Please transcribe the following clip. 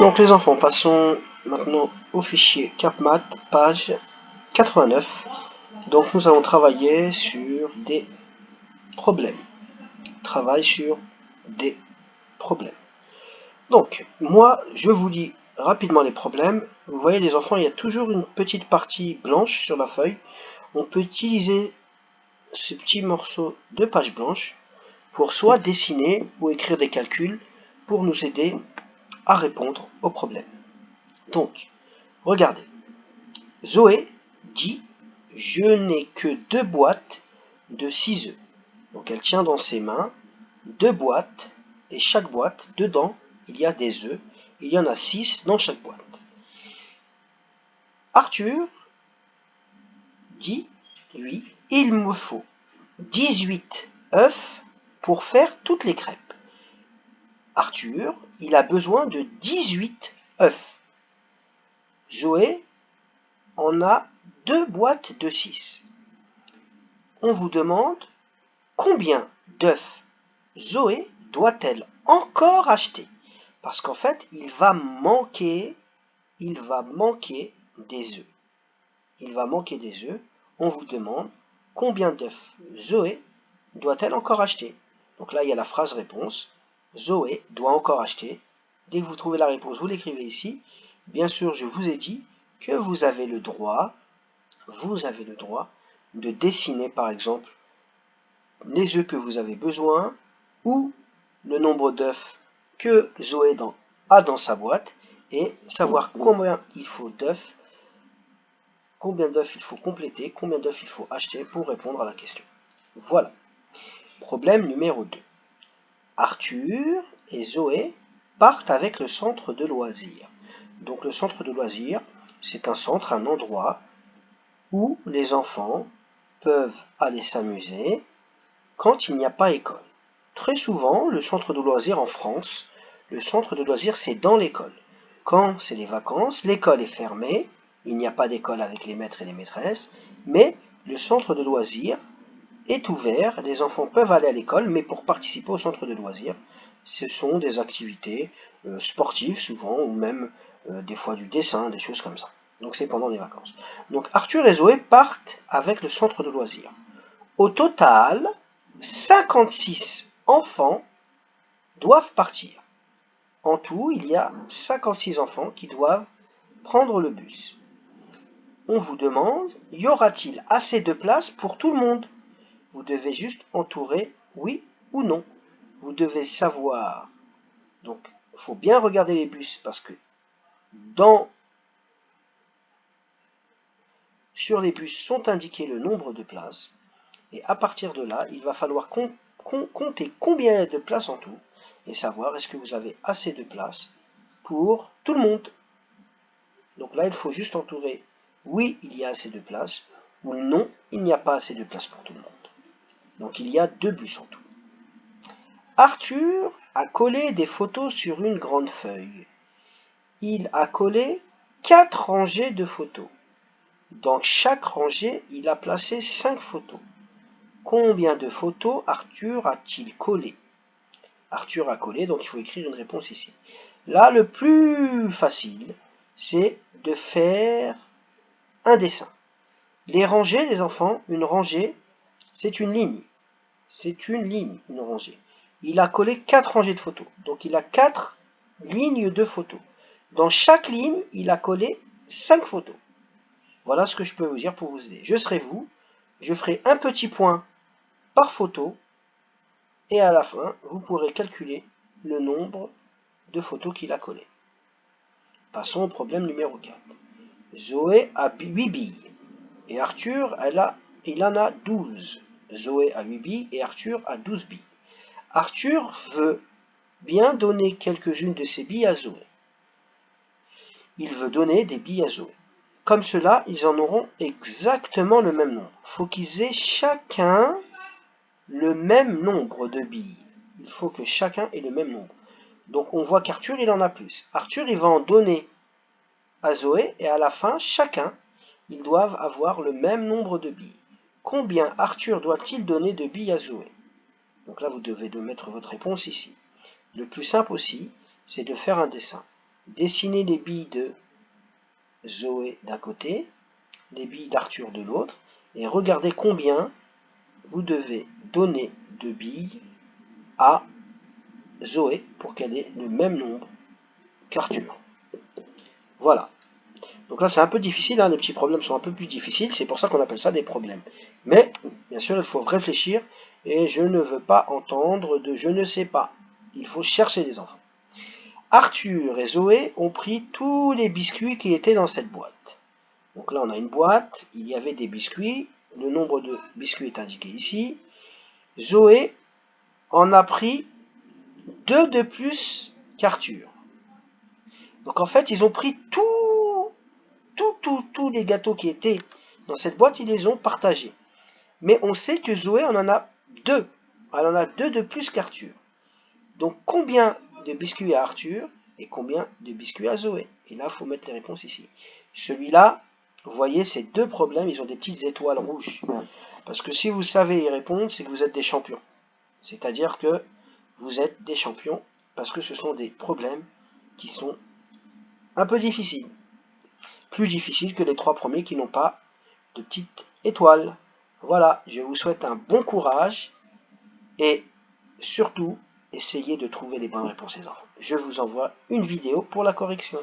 Donc les enfants, passons maintenant au fichier CapMath, page 89. Donc nous allons travailler sur des problèmes. Travail sur des problèmes. Donc, moi, je vous lis rapidement les problèmes. Vous voyez les enfants, il y a toujours une petite partie blanche sur la feuille. On peut utiliser ce petit morceau de page blanche pour soit dessiner ou écrire des calculs pour nous aider à répondre aux problèmes. Donc, regardez. Zoé dit « Je n'ai que 2 boîtes de 6 œufs ». Donc elle tient dans ses mains 2 boîtes, et chaque boîte, dedans, il y a des œufs. Il y en a 6 dans chaque boîte. Arthur dit, lui, « Il me faut 18 œufs pour faire toutes les crêpes ». Arthur, il a besoin de 18 œufs. Zoé en a 2 boîtes de 6. On vous demande combien d'œufs Zoé doit-elle encore acheter? Parce qu'en fait, il va manquer des œufs. Il va manquer des œufs. On vous demande combien d'œufs Zoé doit-elle encore acheter? Donc là, il y a la phrase réponse. Zoé doit encore acheter. Dès que vous trouvez la réponse, vous l'écrivez ici. Bien sûr, je vous ai dit que vous avez le droit de dessiner, par exemple, les œufs que vous avez besoin ou le nombre d'œufs que Zoé a dans sa boîte et savoir combien il faut d'œufs, combien d'œufs il faut compléter, combien d'œufs il faut acheter pour répondre à la question. Voilà. Problème numéro 2. Arthur et Zoé partent avec le centre de loisirs. Donc le centre de loisirs, c'est un centre, un endroit où les enfants peuvent aller s'amuser quand il n'y a pas école. Très souvent, le centre de loisirs en France, le centre de loisirs c'est dans l'école. Quand c'est les vacances, l'école est fermée, il n'y a pas d'école avec les maîtres et les maîtresses, mais le centre de loisirs est ouvert, les enfants peuvent aller à l'école, mais pour participer au centre de loisirs, ce sont des activités sportives souvent, ou même des fois du dessin, des choses comme ça. Donc c'est pendant les vacances. Donc Arthur et Zoé partent avec le centre de loisirs. Au total, 56 enfants doivent partir. En tout, il y a 56 enfants qui doivent prendre le bus. On vous demande, y aura-t-il assez de place pour tout le monde? Vous devez juste entourer oui ou non. Vous devez savoir. Donc, il faut bien regarder les bus parce que sur les bus sont indiqués le nombre de places. Et à partir de là, il va falloir compter combien il y a de places en tout et savoir est-ce que vous avez assez de place pour tout le monde. Donc là, il faut juste entourer oui, il y a assez de place ou non, il n'y a pas assez de place pour tout le monde. Donc il y a 2 bus en tout. Arthur a collé des photos sur une grande feuille. Il a collé 4 rangées de photos. Dans chaque rangée, il a placé 5 photos. Combien de photos Arthur a-t-il collé? Arthur a collé, donc il faut écrire une réponse ici. Là, le plus facile, c'est de faire un dessin. Les rangées, les enfants, une rangée, c'est une ligne. C'est une ligne, une rangée. Il a collé 4 rangées de photos. Donc il a 4 lignes de photos. Dans chaque ligne, il a collé 5 photos. Voilà ce que je peux vous dire pour vous aider. Je serai vous, je ferai un petit point par photo, et à la fin, vous pourrez calculer le nombre de photos qu'il a collées. Passons au problème numéro 4. Zoé a 8 billes, et Arthur, il en a 12. Zoé a 8 billes, et Arthur a 12 billes. Arthur veut bien donner quelques-unes de ses billes à Zoé. Il veut donner des billes à Zoé. Comme cela, ils en auront exactement le même nombre. Il faut qu'ils aient chacun le même nombre de billes. Il faut que chacun ait le même nombre. Donc on voit qu'Arthur, il en a plus. Arthur, il va en donner à Zoé, et à la fin, chacun, ils doivent avoir le même nombre de billes. Combien Arthur doit-il donner de billes à Zoé? Donc là, vous devez mettre votre réponse ici. Le plus simple aussi, c'est de faire un dessin. dessinez les billes de Zoé d'un côté, les billes d'Arthur de l'autre, et regardez combien vous devez donner de billes à Zoé pour qu'elle ait le même nombre qu'Arthur. Voilà. Donc là c'est un peu difficile, hein, les petits problèmes sont un peu plus difficiles, c'est pour ça qu'on appelle ça des problèmes. Mais, bien sûr, il faut réfléchir, et je ne veux pas entendre de je ne sais pas. Il faut chercher les enfants. Arthur et Zoé ont pris tous les biscuits qui étaient dans cette boîte. Donc là on a une boîte, il y avait des biscuits, le nombre de biscuits est indiqué ici. Zoé en a pris 2 de plus qu'Arthur. Donc en fait ils ont pris tous les gâteaux qui étaient dans cette boîte, ils les ont partagés. Mais on sait que Zoé en a 2. Elle en a 2 de plus qu'Arthur. Donc combien de biscuits à Arthur et combien de biscuits à Zoé? Et là, il faut mettre les réponses ici. Celui-là, vous voyez, ces deux problèmes, ils ont des petites étoiles rouges. Parce que si vous savez y répondre, c'est que vous êtes des champions. C'est-à-dire que vous êtes des champions parce que ce sont des problèmes qui sont un peu difficiles. Plus difficiles que les 3 premiers qui n'ont pas de petites étoiles. Voilà, je vous souhaite un bon courage et surtout, essayez de trouver les bonnes réponses, les enfants. Je vous envoie une vidéo pour la correction.